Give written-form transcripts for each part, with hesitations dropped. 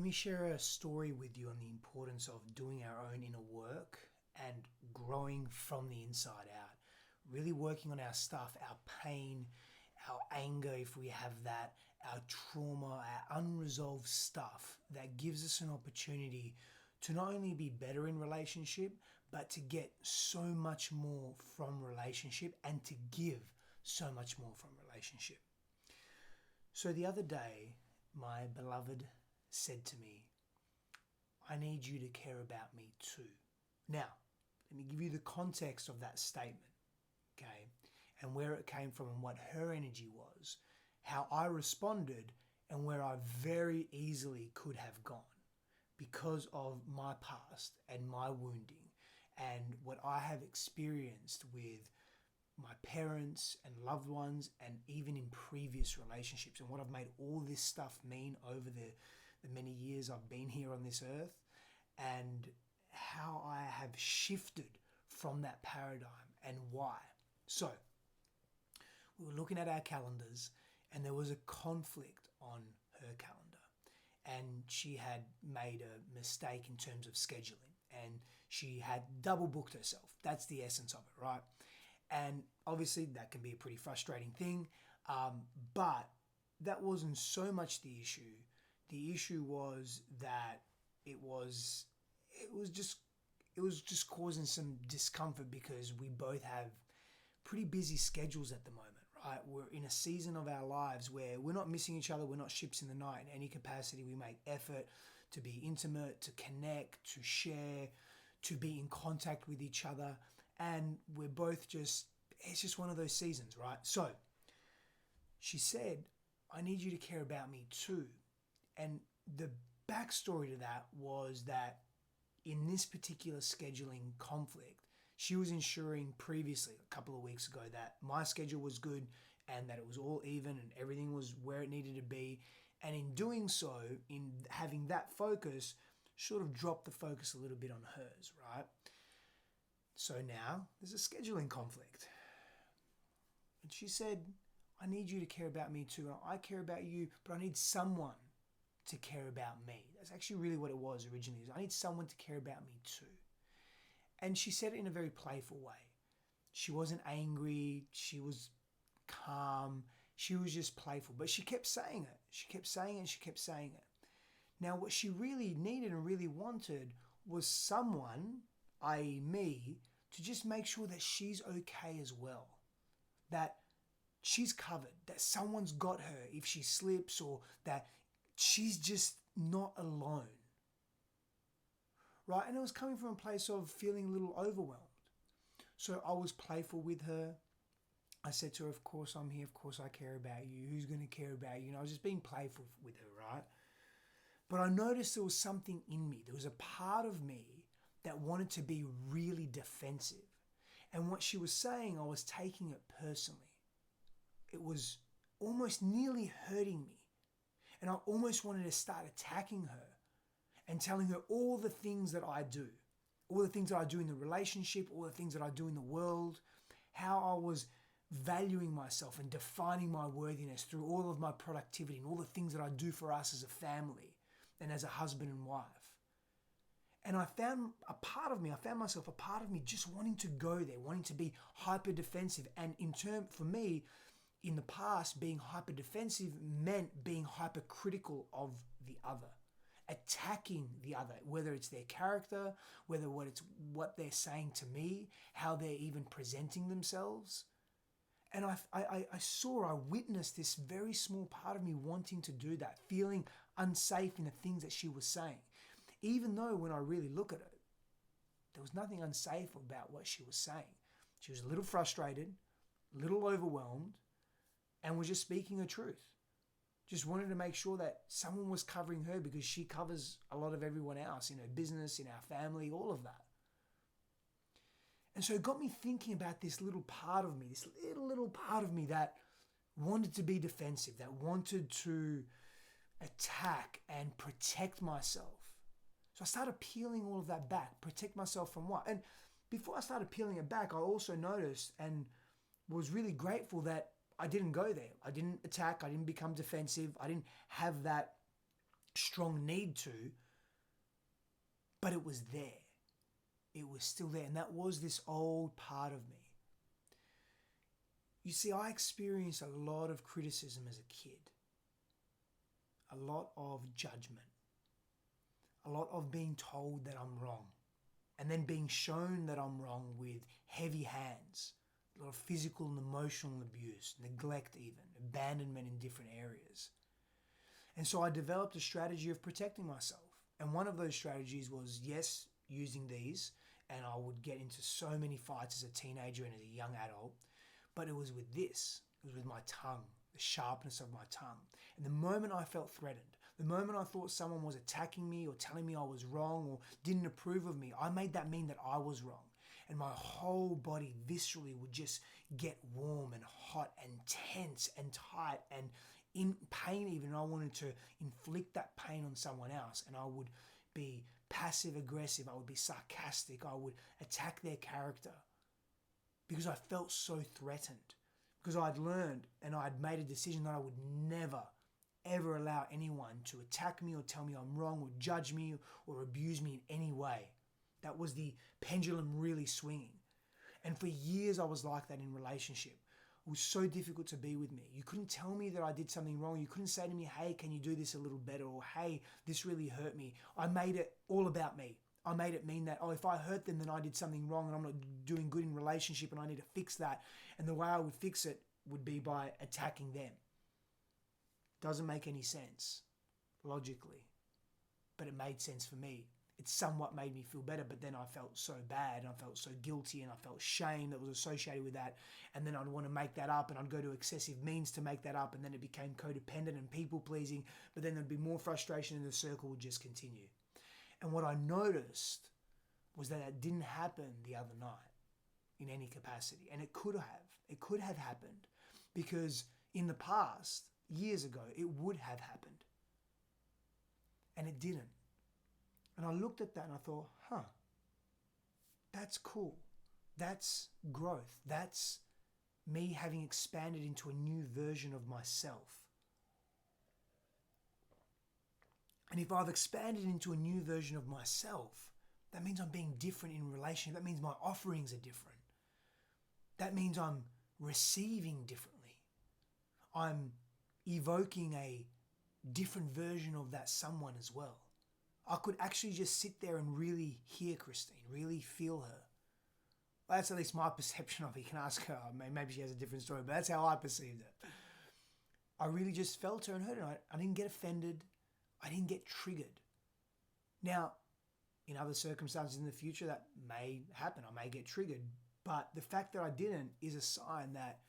me share a story with you on the importance of doing our own inner work and growing from the inside out. Really working on our stuff, our pain, our anger, if we have that, our trauma, our unresolved stuff that gives us an opportunity to not only be better in relationship, but to get so much more from relationship and to give so much more from relationship. So the other day, my beloved said to me, I need you to care about me too. Now, let me give you the context of that statement, okay? And where it came from and what her energy was, how I responded, and where I very easily could have gone because of my past and my wounding and what I have experienced with my parents and loved ones and even in previous relationships and what I've made all this stuff mean over the many years I've been here on this earth and how I have shifted from that paradigm and why. So, we were looking at our calendars and there was a conflict on her calendar and she had made a mistake in terms of scheduling and she had double booked herself. That's the essence of it, right? And obviously that can be a pretty frustrating thing, but that wasn't so much the issue. The issue was that it was just causing some discomfort because we both have pretty busy schedules at the moment, right? We're in a season of our lives where we're not missing each other, we're not ships in the night. In any capacity, we make effort to be intimate, to connect, to share, to be in contact with each other. And we're both it's just one of those seasons, right? So she said, I need you to care about me too. And the backstory to that was that in this particular scheduling conflict, she was ensuring previously, a couple of weeks ago, that my schedule was good and that it was all even and everything was where it needed to be. And in doing so, in having that focus, sort of dropped the focus a little bit on hers, right? So now there's a scheduling conflict. And she said, I need you to care about me too. And I care about you, but I need someone to care about me. That's actually really what it was originally. I need someone to care about me too. And she said it in a very playful way. She wasn't angry. She was calm. She was just playful. But she kept saying it. She kept saying it and she kept saying it. Now, what she really needed and really wanted was someone, i.e. me, to just make sure that she's okay as well. That she's covered. That someone's got her if she slips, or that she's just not alone. Right? And it was coming from a place of feeling a little overwhelmed. So I was playful with her. I said to her, of course I'm here. Of course I care about you. Who's going to care about you? I was just being playful with her, right? But I noticed there was something in me. There was a part of me that wanted to be really defensive. And what she was saying, I was taking it personally. It was almost nearly hurting me. And I almost wanted to start attacking her and telling her all the things that I do. All the things that I do in the relationship, all the things that I do in the world, how I was valuing myself and defining my worthiness through all of my productivity and all the things that I do for us as a family and as a husband and wife. And I found myself a part of me just wanting to go there, wanting to be hyper defensive. And for me, in the past, being hyper defensive meant being hypercritical of the other, attacking the other, whether it's their character, whether it's what they're saying to me, how they're even presenting themselves. And I witnessed this very small part of me wanting to do that, feeling unsafe in the things that she was saying. Even though when I really look at it, there was nothing unsafe about what she was saying. She was a little frustrated, a little overwhelmed, and was just speaking her truth. Just wanted to make sure that someone was covering her because she covers a lot of everyone else in her business, in our family, all of that. And so it got me thinking about this little part of me, this little part of me that wanted to be defensive, that wanted to attack and protect myself. So I started peeling all of that back. Protect myself from what? And before I started peeling it back, I also noticed and was really grateful that I didn't go there. I didn't attack. I didn't become defensive. I didn't have that strong need to, but it was there. It was still there. And that was this old part of me. You see, I experienced a lot of criticism as a kid, a lot of judgment, a lot of being told that I'm wrong, and then being shown that I'm wrong with heavy hands, a lot of physical and emotional abuse, neglect even, abandonment in different areas. And so I developed a strategy of protecting myself. And one of those strategies was, yes, using these, and I would get into so many fights as a teenager and as a young adult, but it was with this. It was with my tongue, the sharpness of my tongue. And the moment I felt threatened, the moment I thought someone was attacking me or telling me I was wrong or didn't approve of me, I made that mean that I was wrong. And my whole body viscerally would just get warm and hot and tense and tight and in pain even. I wanted to inflict that pain on someone else, and I would be passive aggressive. I would be sarcastic. I would attack their character because I felt so threatened, because I'd learned and I'd made a decision that I would never ever allow anyone to attack me or tell me I'm wrong or judge me or abuse me in any way. That was the pendulum really swinging. And for years I was like that in relationship. It was so difficult to be with me. You couldn't tell me that I did something wrong. You couldn't say to me, hey, can you do this a little better? Or, hey, this really hurt me. I made it all about me. I made it mean that, oh, if I hurt them, then I did something wrong and I'm not doing good in relationship and I need to fix that. And the way I would fix it would be by attacking them. Doesn't make any sense logically, but it made sense for me. It somewhat made me feel better, but then I felt so bad and I felt so guilty and I felt shame that was associated with that. And then I'd want to make that up and I'd go to excessive means to make that up, and then it became codependent and people pleasing, but then there'd be more frustration and the circle would just continue. And what I noticed was that it didn't happen the other night in any capacity. And it could have happened, because in the past, years ago, it would have happened. And it didn't. And I looked at that and I thought, that's cool. That's growth. That's me having expanded into a new version of myself. And if I've expanded into a new version of myself, that means I'm being different in relationship. That means my offerings are different. That means I'm receiving differently. I'm evoking a different version of that someone as well. I could actually just sit there and really hear Christine, really feel her. That's at least my perception of it. You can ask her. Maybe she has a different story, but that's how I perceived it. I really just felt her and heard her. I didn't get offended. I didn't get triggered. Now, in other circumstances in the future, that may happen. I may get triggered. But the fact that I didn't is a sign that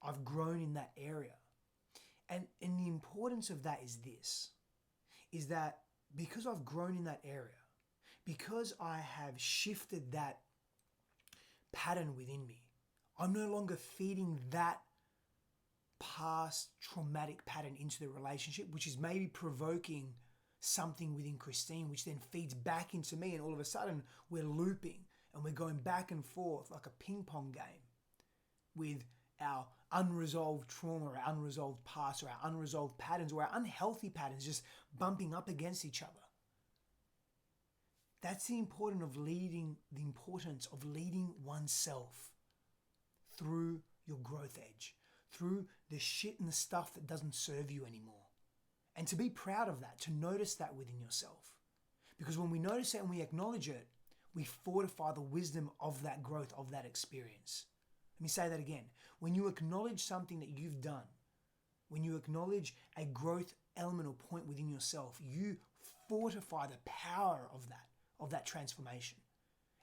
I've grown in that area. And the importance of that is this, is that because I've grown in that area, because I have shifted that pattern within me, I'm no longer feeding that past traumatic pattern into the relationship, which is maybe provoking something within Christine, which then feeds back into me. And all of a sudden we're looping and we're going back and forth like a ping pong game with our unresolved trauma or our unresolved past or our unresolved patterns or our unhealthy patterns just bumping up against each other. That's the importance of leading oneself through your growth edge, through the shit and the stuff that doesn't serve you anymore. And to be proud of that, to notice that within yourself. Because when we notice it and we acknowledge it, we fortify the wisdom of that growth, of that experience. Let me say that again. When you acknowledge something that you've done, when you acknowledge a growth element or point within yourself, you fortify the power of that transformation.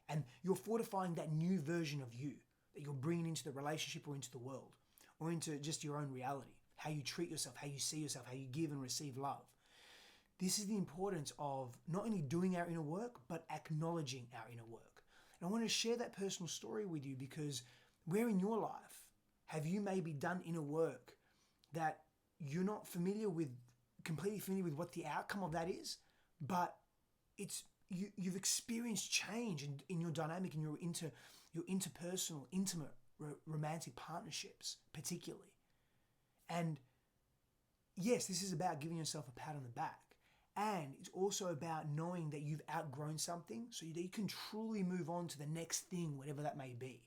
And you're fortifying that new version of you that you're bringing into the relationship or into the world or into just your own reality, how you treat yourself, how you see yourself, how you give and receive love. This is the importance of not only doing our inner work, but acknowledging our inner work. And I want to share that personal story with you because where in your life have you maybe done inner work that you're not completely familiar with what the outcome of that is, but you've experienced change in your dynamic, in your interpersonal, intimate, romantic partnerships, particularly. And yes, this is about giving yourself a pat on the back. it's also about knowing that you've outgrown something so that you can truly move on to the next thing, whatever that may be.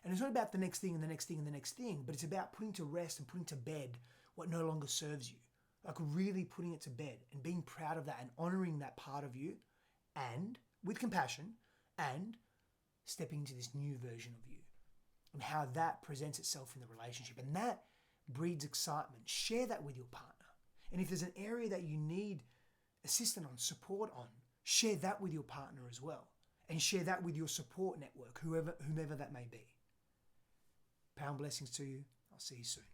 And it's not about the next thing and the next thing and the next thing, but it's about putting to rest and putting to bed what no longer serves you. Like really putting it to bed and being proud of that and honoring that part of you, and with compassion, and stepping into this new version of you and how that presents itself in the relationship. And that breeds excitement. Share that with your partner. And if there's an area that you need assistance on, support on, share that with your partner as well. And share that with your support network, whomever that may be. Pound blessings to you. I'll see you soon.